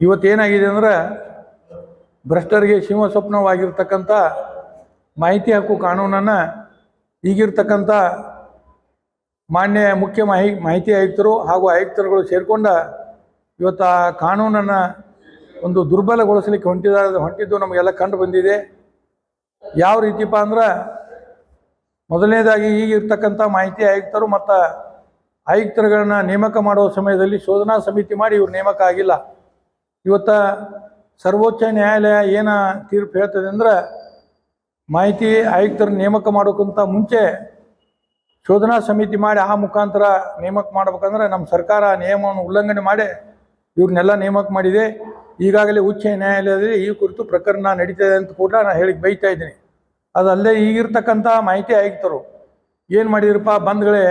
ಇವತ್ತೇನಾಗಿದೆ ಅಂದ್ರೆ ಭ್ರಷ್ಟರಿಗೆ ಸಿಂಹಸ್ವಪ್ನವಾಗಿರ್ತಕ್ಕಂಥ ಮಾಹಿತಿ ಹಕ್ಕು ಕಾನೂನನ್ನು ಈಗಿರ್ತಕ್ಕಂಥ ಮಾನ್ಯ ಮುಖ್ಯ ಮಾಹಿತಿ ಆಯುಕ್ತರು ಹಾಗೂ ಆಯುಕ್ತರುಗಳು ಸೇರಿಕೊಂಡ ಇವತ್ತು ಆ ಕಾನೂನನ್ನು ಒಂದು ದುರ್ಬಲಗೊಳಿಸಲಿಕ್ಕೆ ಹೊಂಟಿದ್ದು ನಮಗೆಲ್ಲ ಕಂಡು ಬಂದಿದೆ. ಯಾವ ರೀತಿಪ್ಪ ಅಂದ್ರೆ ಮೊದಲನೇದಾಗಿ ಈಗಿರ್ತಕ್ಕಂಥ ಮಾಹಿತಿ ಆಯುಕ್ತರು ಮತ್ತು ಆಯುಕ್ತರುಗಳನ್ನ ನೇಮಕ ಮಾಡುವ ಸಮಯದಲ್ಲಿ ಶೋಧನಾ ಸಮಿತಿ ಮಾಡಿ ಇವ್ರು ನೇಮಕ ಆಗಿಲ್ಲ. ಇವತ್ತು ಸರ್ವೋಚ್ಚ ನ್ಯಾಯಾಲಯ ಏನು ತೀರ್ಪು ಹೇಳ್ತದೆ ಅಂದ್ರೆ ಮಾಹಿತಿ ಆಯುಕ್ತರ ನೇಮಕ ಮಾಡೋಕ್ಕಿಂತ ಮುಂಚೆ ಶೋಧನಾ ಸಮಿತಿ ಮಾಡಿ ಆ ಮುಖಾಂತರ ನೇಮಕ ಮಾಡ್ಬೇಕಂದ್ರೆ ನಮ್ಮ ಸರ್ಕಾರ ನಿಯಮವನ್ನು ಉಲ್ಲಂಘನೆ ಮಾಡಿ ಇವ್ರನ್ನೆಲ್ಲ ನೇಮಕ ಮಾಡಿದೆ. ಈಗಾಗಲೇ ಉಚ್ಚ ನ್ಯಾಯಾಲಯದಲ್ಲಿ ಈ ಕುರಿತು ಪ್ರಕರಣ ನಡೀತದೆ ಅಂತ ಕೂಡ ನಾನು ಹೇಳಿಕ್ಕೆ ಬೈತಾ ಇದ್ದೀನಿ. ಅದಲ್ಲದೆ ಈಗಿರ್ತಕ್ಕಂಥ ಮಾಹಿತಿ ಆಯುಕ್ತರು ಏನು ಮಾಡಿದ್ರಪ್ಪ ಬಂಧುಗಳೇ,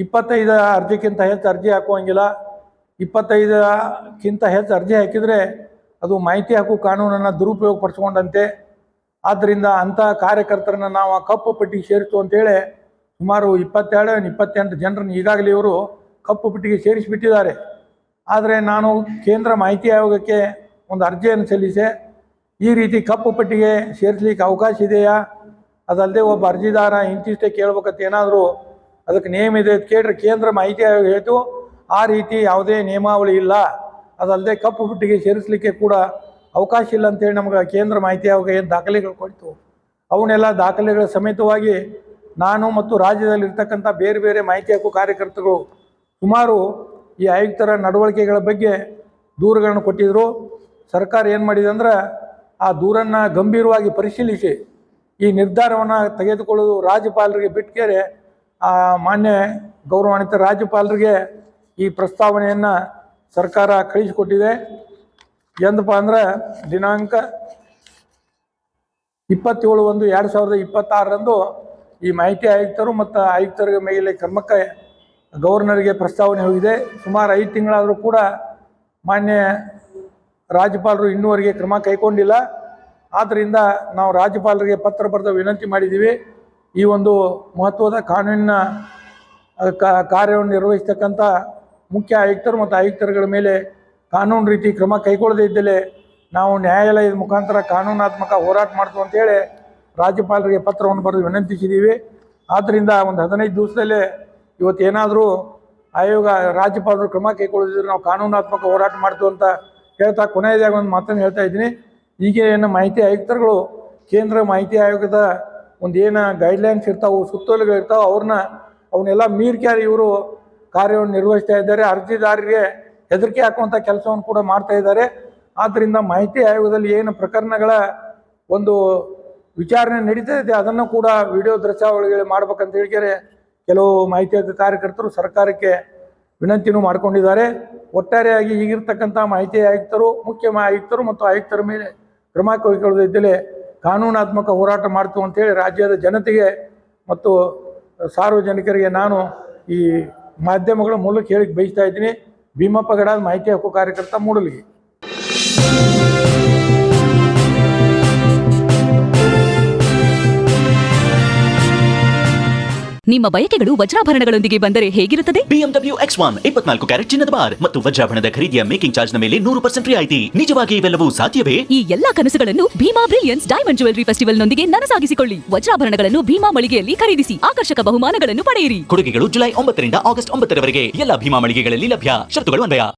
25 ಅರ್ಜಿಗಿಂತ ಹೆಚ್ಚು ಅರ್ಜಿ ಹಾಕುವಂಗಿಲ್ಲ. 25ಕ್ಕಿಂತ ಹೆಚ್ಚು ಅರ್ಜಿ ಹಾಕಿದರೆ ಅದು ಮಾಹಿತಿ ಹಕ್ಕು ಕಾನೂನನ್ನು ದುರುಪಯೋಗ ಪಡಿಸ್ಕೊಂಡಂತೆ. ಆದ್ದರಿಂದ ಅಂಥ ಕಾರ್ಯಕರ್ತರನ್ನು ನಾವು ಕಪ್ಪು ಪಟ್ಟಿಗೆ ಸೇರಿಸು ಅಂತೇಳಿ ಸುಮಾರು 27-28 ಜನರನ್ನು ಈಗಾಗಲೇ ಇವರು ಕಪ್ಪು ಪಟ್ಟಿಗೆ ಸೇರಿಸಿಬಿಟ್ಟಿದ್ದಾರೆ. ಆದರೆ ನಾನು ಕೇಂದ್ರ ಮಾಹಿತಿ ಆಯೋಗಕ್ಕೆ ಒಂದು ಅರ್ಜಿಯನ್ನು ಸಲ್ಲಿಸೆ ಈ ರೀತಿ ಕಪ್ಪು ಪಟ್ಟಿಗೆ ಸೇರಿಸಲಿಕ್ಕೆ ಅವಕಾಶ ಇದೆಯಾ, ಅದಲ್ಲದೆ ಒಬ್ಬ ಅರ್ಜಿದಾರ ಇಂತಿಷ್ಟೇ ಕೇಳ್ಬೇಕಂತ ಏನಾದರೂ ಅದಕ್ಕೆ ನಿಯಮ ಇದೆ ಕೇಳ್ರೆ ಕೇಂದ್ರ ಮಾಹಿತಿ ಆಯೋಗ ಹೇಳ್ತು ಆ ರೀತಿ ಯಾವುದೇ ನಿಯಮಾವಳಿ ಇಲ್ಲ. ಅದಲ್ಲದೆ ಕಪ್ಪು ಪಟ್ಟಿಗೆ ಸೇರಿಸಲಿಕ್ಕೆ ಕೂಡ ಅವಕಾಶ ಇಲ್ಲ ಅಂತೇಳಿ ನಮಗೆ ಕೇಂದ್ರ ಮಾಹಿತಿ ಆಯೋಗ ಏನು ದಾಖಲೆಗಳು ಕೊಡ್ತು ಅವನ್ನೆಲ್ಲ ದಾಖಲೆಗಳ ಸಮೇತವಾಗಿ ನಾನು ಮತ್ತು ರಾಜ್ಯದಲ್ಲಿರ್ತಕ್ಕಂಥ ಬೇರೆ ಬೇರೆ ಮಾಹಿತಿ ಹಕ್ಕು ಕಾರ್ಯಕರ್ತರು ಸುಮಾರು ಈ ಆಯುಕ್ತರ ನಡವಳಿಕೆಗಳ ಬಗ್ಗೆ ದೂರುಗಳನ್ನು ಕೊಟ್ಟಿದ್ದರು. ಸರ್ಕಾರ ಏನು ಮಾಡಿದೆ ಅಂದ್ರೆ ಆ ದೂರನ್ನು ಗಂಭೀರವಾಗಿ ಪರಿಶೀಲಿಸಿ ಈ ನಿರ್ಧಾರವನ್ನು ತೆಗೆದುಕೊಳ್ಳೋದು ರಾಜ್ಯಪಾಲರಿಗೆ ಬಿಟ್ಟರೆ ಆ ಮಾನ್ಯ ಗೌರವಾನ್ವಿತ ರಾಜ್ಯಪಾಲರಿಗೆ ಈ ಪ್ರಸ್ತಾವನೆಯನ್ನು ಸರ್ಕಾರ ಕಳಿಸಿಕೊಟ್ಟಿದೆ. ಎಂದಪ್ಪ ಅಂದ್ರೆ ದಿನಾಂಕ 27/1/2026 ಈ ಮಾಹಿತಿ ಆಯುಕ್ತರು ಮತ್ತು ಆಯುಕ್ತರ ಮೇಲೆ ಕ್ರಮಕ್ಕೆ ಗವರ್ನರ್ಗೆ ಪ್ರಸ್ತಾವನೆ ಹೋಗಿದೆ. ಸುಮಾರು 5 ತಿಂಗಳಾದರೂ ಕೂಡ ಮಾನ್ಯ ರಾಜ್ಯಪಾಲರು ಇನ್ನೂವರೆಗೆ ಕ್ರಮ ಕೈಗೊಂಡಿಲ್ಲ. ಆದ್ದರಿಂದ ನಾವು ರಾಜ್ಯಪಾಲರಿಗೆ ಪತ್ರ ಬರೆದು ವಿನಂತಿ ಮಾಡಿದ್ದೀವಿ. ಈ ಒಂದು ಮಹತ್ವದ ಕಾನೂನಿನ ಕಾರ್ಯವನ್ನು ನಿರ್ವಹಿಸ್ತಕ್ಕಂಥ ಮುಖ್ಯ ಆಯುಕ್ತರು ಮತ್ತು ಆಯುಕ್ತರುಗಳ ಮೇಲೆ ಕಾನೂನು ರೀತಿ ಕ್ರಮ ಕೈಗೊಳ್ಳದೇ ಇದ್ದಲ್ಲಿ ನಾವು ನ್ಯಾಯಾಲಯದ ಮುಖಾಂತರ ಕಾನೂನಾತ್ಮಕ ಹೋರಾಟ ಮಾಡ್ತೀವಿ ಅಂತೇಳಿ ರಾಜ್ಯಪಾಲರಿಗೆ ಪತ್ರವನ್ನು ಬರೆದು ವಿನಂತಿಸಿದ್ದೀವಿ. ಆದ್ದರಿಂದ ಒಂದು 15 ದಿವಸದಲ್ಲೇ ಇವತ್ತೇನಾದರೂ ಆಯೋಗ ರಾಜ್ಯಪಾಲರು ಕ್ರಮ ಕೈಗೊಳ್ಳಿದ್ರೆ ನಾವು ಕಾನೂನಾತ್ಮಕ ಹೋರಾಟ ಮಾಡ್ತೀವಿ ಅಂತ ಹೇಳ್ತಾ ಕೊನೆಯದಾಗಿ ಒಂದು ಮಾತನ್ನು ಹೇಳ್ತಾ ಇದ್ದೀನಿ. ಈಗ ಏನು ಮಾಹಿತಿ ಆಯುಕ್ತರುಗಳು ಕೇಂದ್ರ ಮಾಹಿತಿ ಆಯೋಗದ ಒಂದು ಏನು ಗೈಡ್ಲೈನ್ಸ್ ಇರ್ತಾವೆ, ಸುತ್ತೋಲೆಗಳಿರ್ತಾವೆ, ಅವನ್ನೆಲ್ಲ ಮೀರ್ಕ್ಯಾರಿ ಇವರು ಕಾರ್ಯವನ್ನು ನಿರ್ವಹಿಸ್ತಾ ಇದ್ದಾರೆ. ಅರ್ಜಿದಾರರಿಗೆ ಹೆದರಿಕೆ ಹಾಕುವಂಥ ಕೆಲಸವನ್ನು ಕೂಡ ಮಾಡ್ತಾ ಇದ್ದಾರೆ. ಆದ್ದರಿಂದ ಮಾಹಿತಿ ಆಯೋಗದಲ್ಲಿ ಏನು ಪ್ರಕರಣಗಳ ಒಂದು ವಿಚಾರಣೆ ನಡೀತಾ ಇದೆ ಅದನ್ನು ಕೂಡ ವಿಡಿಯೋ ದೃಶ್ಯಾವಳಿಗಳು ಮಾಡ್ಬೇಕಂತ ಹೇಳಿದರೆ ಕೆಲವು ಮಾಹಿತಿ ಕಾರ್ಯಕರ್ತರು ಸರ್ಕಾರಕ್ಕೆ ವಿನಂತಿನೂ ಮಾಡಿಕೊಂಡಿದ್ದಾರೆ. ಒಟ್ಟಾರೆಯಾಗಿ ಈಗಿರ್ತಕ್ಕಂಥ ಮಾಹಿತಿ ಆಯುಕ್ತರು, ಮುಖ್ಯ ಆಯುಕ್ತರು ಮತ್ತು ಆಯುಕ್ತರ ಮೇಲೆ ಕ್ರಮ ಕೈಗೊಳ್ಳದಿದ್ದಲ್ಲಿ ಕಾನೂನಾತ್ಮಕ ಹೋರಾಟ ಮಾಡ್ತೀವಿ ಅಂತೇಳಿ ರಾಜ್ಯದ ಜನತೆಗೆ ಮತ್ತು ಸಾರ್ವಜನಿಕರಿಗೆ ನಾನು ಈ ಮಾಧ್ಯಮಗಳ ಮೂಲಕ ಹೇಳಿಕ್ಕೆ ಬಯಸ್ತಾ ಇದ್ದೀನಿ. ಭೀಮಪ್ಪ ಗಡಾದ ಮಾಹಿತಿ ಹಕ್ಕು ಕಾರ್ಯಕರ್ತ ಮೂಡಲಗಿ. ನಿಮ್ಮ ಬಯಕೆಗಳು ವಜ್ರಾಭರಣಗಳೊಂದಿಗೆ ಬಂದರೆ ಹೇಗಿರುತ್ತದೆ? BMW X1 24 ಕ್ಯಾರೆಟ್ ಚಿನ್ನದ ಬಾರ್ ಮತ್ತು ವಜ್ರಾಭರಣದ ಖರೀದಿಯ ಮೇಕಿಂಗ್ ಚಾರ್ಜ್ ನ ಮೇಲೆ 100% ರಿಯಾಯಿತಿ. ನಿಜವಾಗಿ ಇವೆಲ್ಲವೂ ಸಾಧ್ಯವೇ? ಈ ಎಲ್ಲಾ ಕನಸುಗಳನ್ನು Bhima brilliance diamond jewellery festival ನೊಂದಿಗೆ ನನಸಾಗಿಸಿಕೊಳ್ಳಿ. ವಜ್ರಾಭರಣಗಳನ್ನು ಭೀಮಾ ಮಳಿಗೆಯಲ್ಲಿ ಖರೀದಿಸಿ ಆಕರ್ಷಕ ಬಹುಮಾನಗಳನ್ನು ಪಡೆಯಿರಿ. ಕೊಡುಗೆಗಳು ಜುಲೈ 9 ರಿಂದ ಆಗಸ್ಟ್ 9 ರವರೆಗೆ ಎಲ್ಲ ಭೀಮಾ ಮಳಿಗೆಗಳಲ್ಲಿ ಲಭ್ಯ. ಷರತ್ತುಗಳು ಅನ್ವಯ.